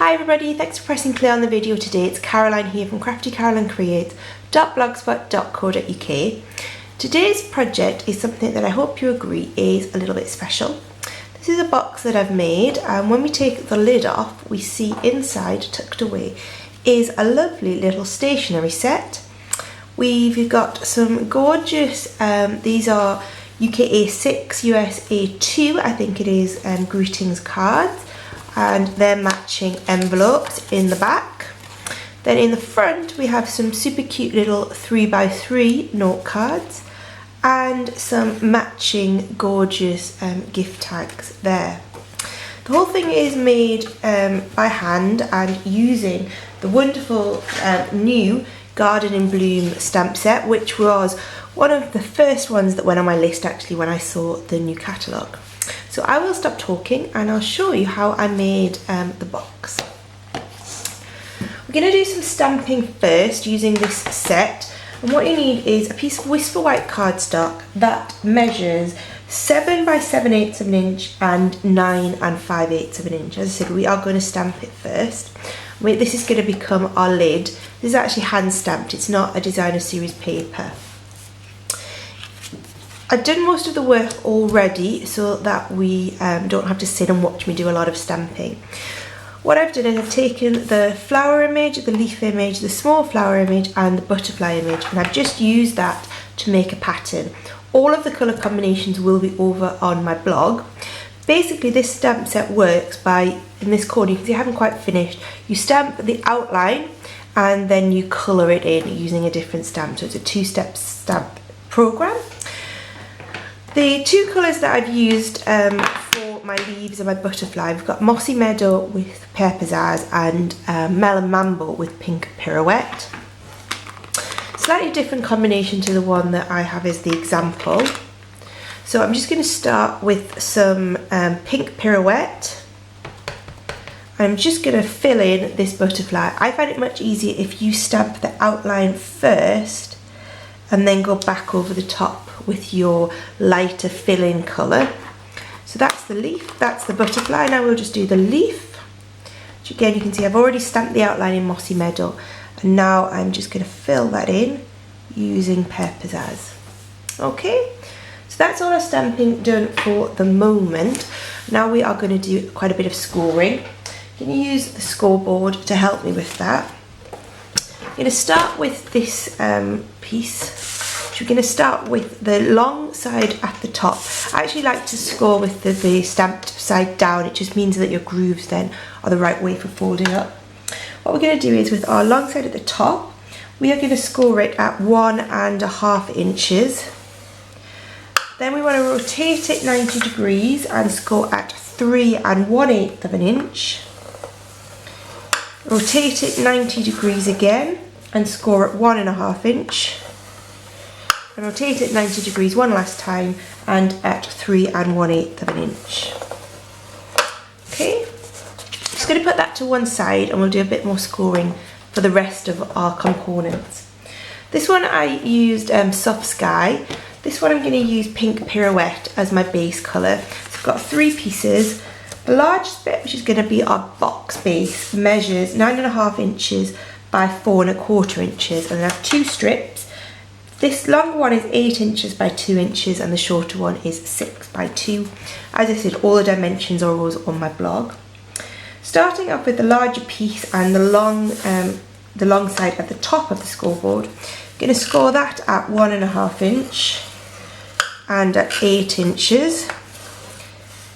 Hi everybody, thanks for pressing play on the video today. It's Caroline here from craftycarolinecreates.blogspot.co.uk. Today's project is something that I hope you agree is a little bit special. This is a box that I've made, and when we take the lid off, we see inside, tucked away, is a lovely little stationery set. We've got some gorgeous, these are UK A6, US A2, I think it is, greetings cards. And they're matching envelopes in the back. Then in the front we have some super cute little 3x3 note cards and some matching gorgeous gift tags there. The whole thing is made by hand and using the wonderful new Garden in Bloom stamp set, which was one of the first ones that went on my list actually when I saw the new catalogue. So I will stop talking and I'll show you how I made the box. We're going to do some stamping first using this set, and what you need is a piece of Whisper White cardstock that measures 7 by 7/8 of an inch and 9 and 5/8 of an inch. As I said, we are going to stamp it first. This is going to become our lid. This is actually hand stamped, it's not a designer series paper. I've done most of the work already so that we don't have to sit and watch me do a lot of stamping. What I've done is I've taken the flower image, the leaf image, the small flower image and the butterfly image, and I've just used that to make a pattern. All of the colour combinations will be over on my blog. Basically this stamp set works by, in this corner you can see I haven't quite finished, you stamp the outline and then you colour it in using a different stamp, so it's a two-step stamp programme. The two colours that I've used for my leaves and my butterfly, we've got Mossy Meadow with Pear Pizzazz and Melon Mambo with Pink Pirouette. Slightly different combination to the one that I have as the example. So I'm just going to start with some Pink Pirouette. I'm just going to fill in this butterfly. I find it much easier if you stamp the outline first and then go back over the top with your lighter fill-in colour. So that's the leaf, that's the butterfly. Now we'll just do the leaf, which again you can see I've already stamped the outline in Mossy Meadow, and now I'm just going to fill that in using Pear Pizzazz. Okay, so that's all our stamping done for the moment. Now we are going to do quite a bit of scoring. I'm going to use the scoreboard to help me with that. I'm going to start with this piece. We're going to start with the long side at the top. I actually like to score with the stamped side down. It just means that your grooves then are the right way for folding up. What we're going to do is with our long side at the top, we are going to score it at 1.5 inches. Then we want to rotate it 90 degrees and score at 3 1/8 of an inch. Rotate it 90 degrees again and score at 1.5 inch. And rotate it 90 degrees one last time and at 3 1/8 of an inch. Okay, just going to put that to one side and we'll do a bit more scoring for the rest of our components. This one I used Soft Sky. This one I'm going to use Pink Pirouette as my base colour. So I've got 3 pieces. The largest bit, which is going to be our box base, measures 9.5 inches by 4 1/4 inches, and I have 2 strips. This longer one is 8 inches by 2 inches and the shorter one is 6 by 2. As I said, all the dimensions are always on my blog. Starting off with the larger piece and the long side at the top of the scoreboard, I'm going to score that at 1.5 inch and at 8 inches.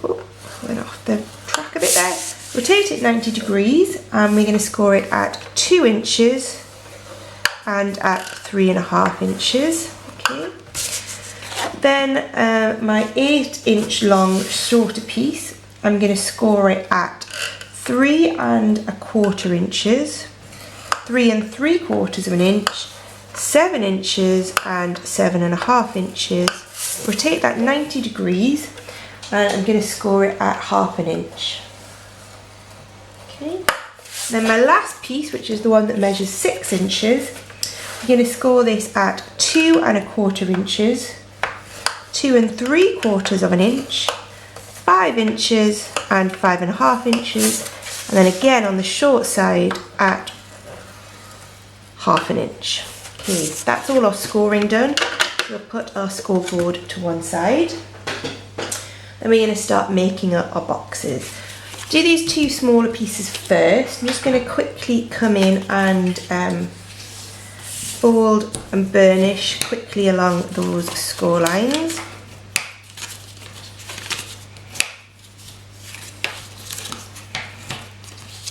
Oh, went off the track a bit there. Rotate it 90 degrees and we're going to score it at 2 inches and at 3.5 inches. Okay. Then my 8 inch long shorter piece, I'm going to score it at 3 1/4 inches, 3 3/4 of an inch, 7 inches and 7.5 inches. Rotate that 90 degrees and I'm going to score it at 1/2 inch. Okay. Then my last piece, which is the one that measures 6 inches, I'm going to score this at 2 1/4 inches, 2 3/4 of an inch, 5 inches and 5.5 inches, and then again on the short side at 1/2 inch. Okay, so that's all our scoring done. We'll put our scoreboard to one side. Then we're going to start making up our boxes. Do these two smaller pieces first. I'm just going to quickly come in and fold and burnish quickly along those score lines.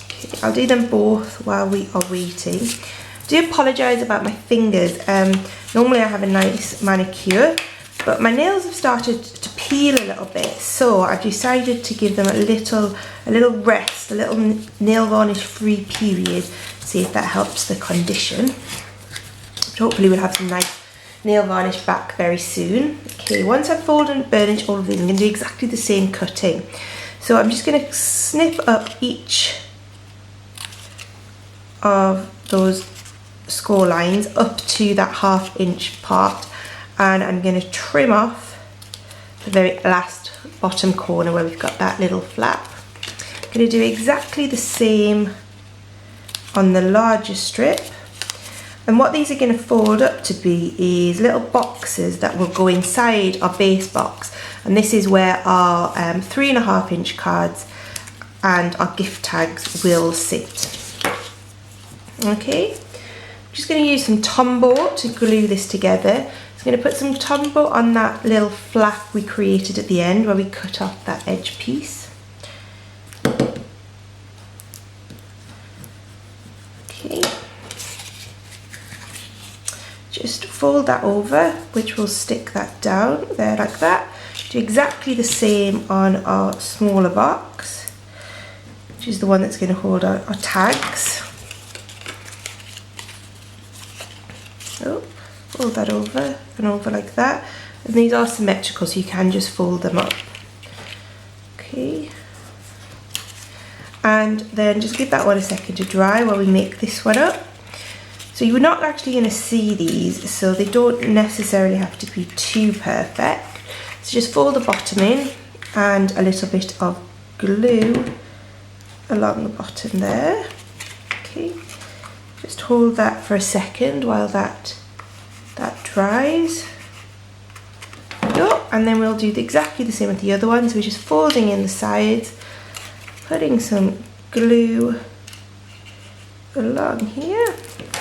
Okay, I'll do them both while we are waiting. I do apologise about my fingers. Normally I have a nice manicure, but my nails have started to peel a little bit, so I've decided to give them a little rest, a little nail varnish free period, see if that helps the condition. But hopefully we'll have some nice nail varnish back very soon. Okay, once I've folded and burnished all of these, I'm going to do exactly the same cutting. So I'm just going to snip up each of those score lines up to that 1/2 inch part, and I'm going to trim off the very last bottom corner where we've got that little flap. I'm going to do exactly the same on the larger strip, and what these are going to fold up to be is little boxes that will go inside our base box, and this is where our 3.5 inch cards and our gift tags will sit. Okay, I'm just going to use some Tombow to glue this together. I'm going to put some Tombow on that little flap we created at the end where we cut off that edge piece. Okay, just fold that over, which will stick that down there like that. Do exactly the same on our smaller box, which is the one that's going to hold our tags. So fold that over and over like that, and these are symmetrical, so you can just fold them up. Okay, and then just give that one a second to dry while we make this one up. So you're not actually going to see these, so they don't necessarily have to be too perfect. So just fold the bottom in and a little bit of glue along the bottom there. Okay, just hold that for a second while that dries. And then we'll do exactly the same with the other one. So we're just folding in the sides, putting some glue along here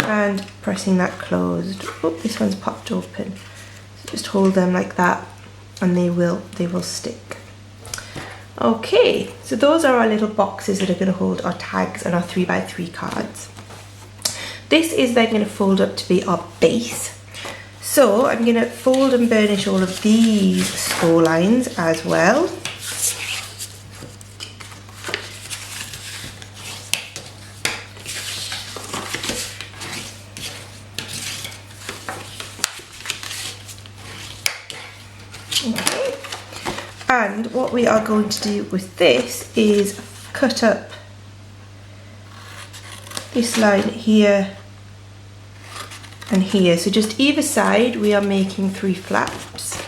and pressing that closed. Oh, this one's popped open. So just hold them like that and they will stick. Okay, so those are our little boxes that are going to hold our tags and our 3x3 cards. This is then going to fold up to be our base. So I'm going to fold and burnish all of these score lines as well. Okay, and what we are going to do with this is cut up this line here and here, so just either side we are making 3 flaps.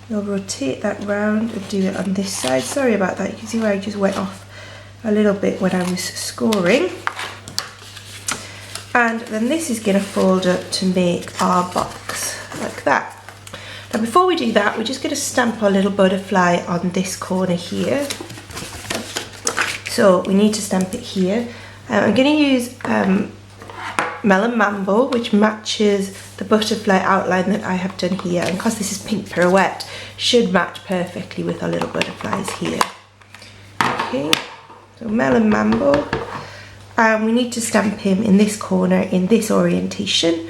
We'll rotate that round and do it on this side. Sorry about that, you can see where I just went off a little bit when I was scoring. And then this is going to fold up to make our box like that. Now before we do that, we're just going to stamp our little butterfly on this corner here. So we need to stamp it here. I'm going to use Melon Mambo, which matches the butterfly outline that I have done here, and because this is Pink Pirouette, should match perfectly with our little butterflies here. Okay, so Melon Mambo, and we need to stamp him in this corner in this orientation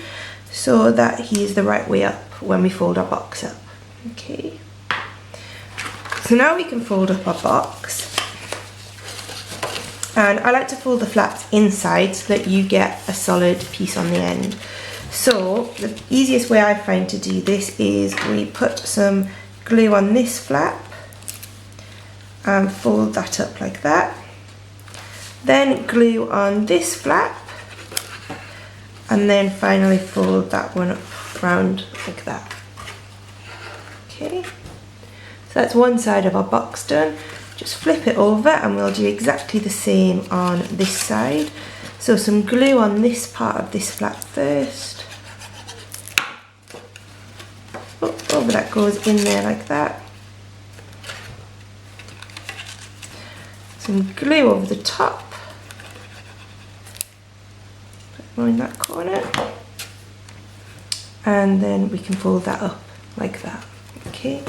so that he is the right way up when we fold our box up. Okay, so now we can fold up our box. And I like to fold the flaps inside so that you get a solid piece on the end. So the easiest way I find to do this is we put some glue on this flap and fold that up like that. Then glue on this flap and then finally fold that one up round like that. Okay, so that's one side of our box done. just flip it over and we'll do exactly the same on this side. So some glue on this part of this flap first. Over that goes in there like that. Some glue over the top. Put more in that corner. And then we can fold that up like that. Okay.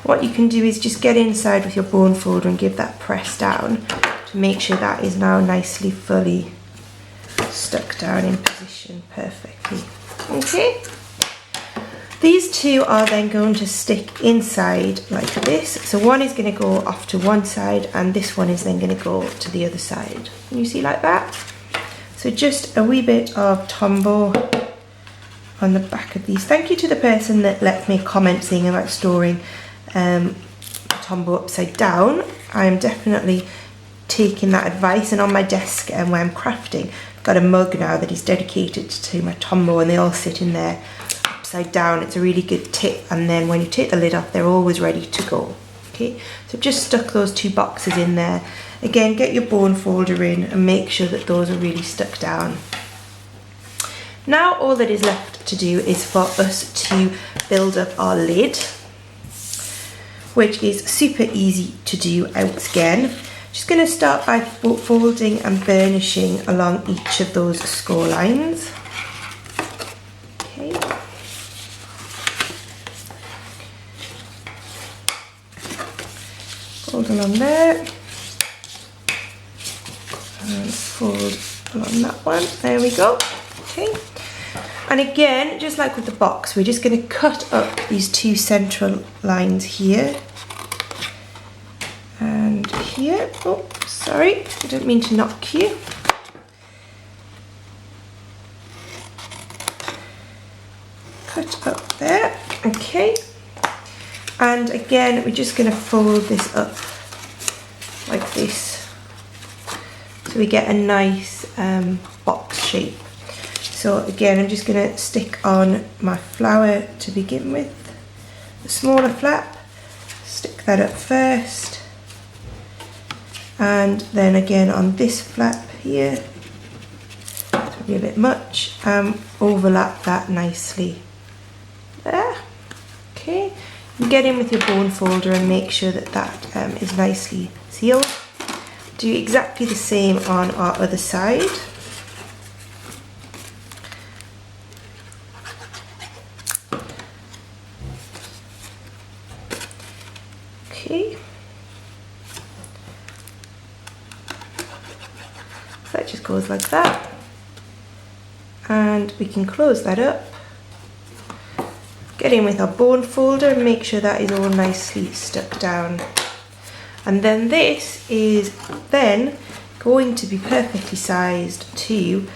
What you can do is just get inside with your bone folder and give that press down to make sure that is now nicely fully stuck down in position perfectly. Okay. These two are then going to stick inside like this. So one is going to go off to one side and this one is then going to go to the other side. Can you see like that? So just a wee bit of Tombow on the back of these. Thank you to the person that left me a comment saying about storing Tombow upside down. I am definitely taking that advice, and on my desk where I'm crafting, I've got a mug now that is dedicated to my Tombow and they all sit in there upside down. It's a really good tip, and then when you take the lid off they're always ready to go. Okay, so I've just stuck those two boxes in there. Again, get your bone folder in and make sure that those are really stuck down. Now all that is left to do is for us to build up our lid, which is super easy to do again. Just going to start by folding and burnishing along each of those score lines. Okay. Fold along there. And fold along that one. There we go. Okay. And again, just like with the box, we're just going to cut up these two central lines here and here. Oh, sorry, I didn't mean to knock you. Cut up there, okay. And again, we're just going to fold this up like this so we get a nice box shape. So again, I'm just going to stick on my flower to begin with, the smaller flap, stick that up first, and then again on this flap here, it's probably a bit much, overlap that nicely there. Okay, you get in with your bone folder and make sure that that is nicely sealed. Do exactly the same on our other side. Okay, so that just goes like that, and we can close that up, get in with our bone folder and make sure that is all nicely stuck down. And then this is then going to be perfectly sized to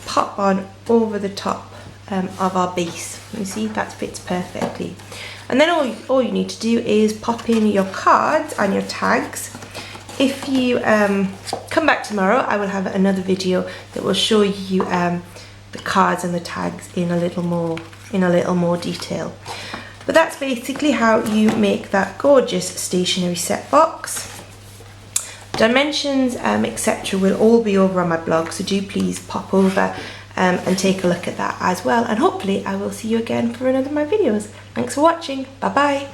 pop on over the top of our base. You see, that fits perfectly. And then all you need to do is pop in your cards and your tags. If you come back tomorrow, I will have another video that will show you the cards and the tags in a little more detail. But that's basically how you make that gorgeous stationery set box. Dimensions, etc. will all be over on my blog, so do please pop over and take a look at that as well. And hopefully I will see you again for another of my videos. Thanks for watching. Bye bye.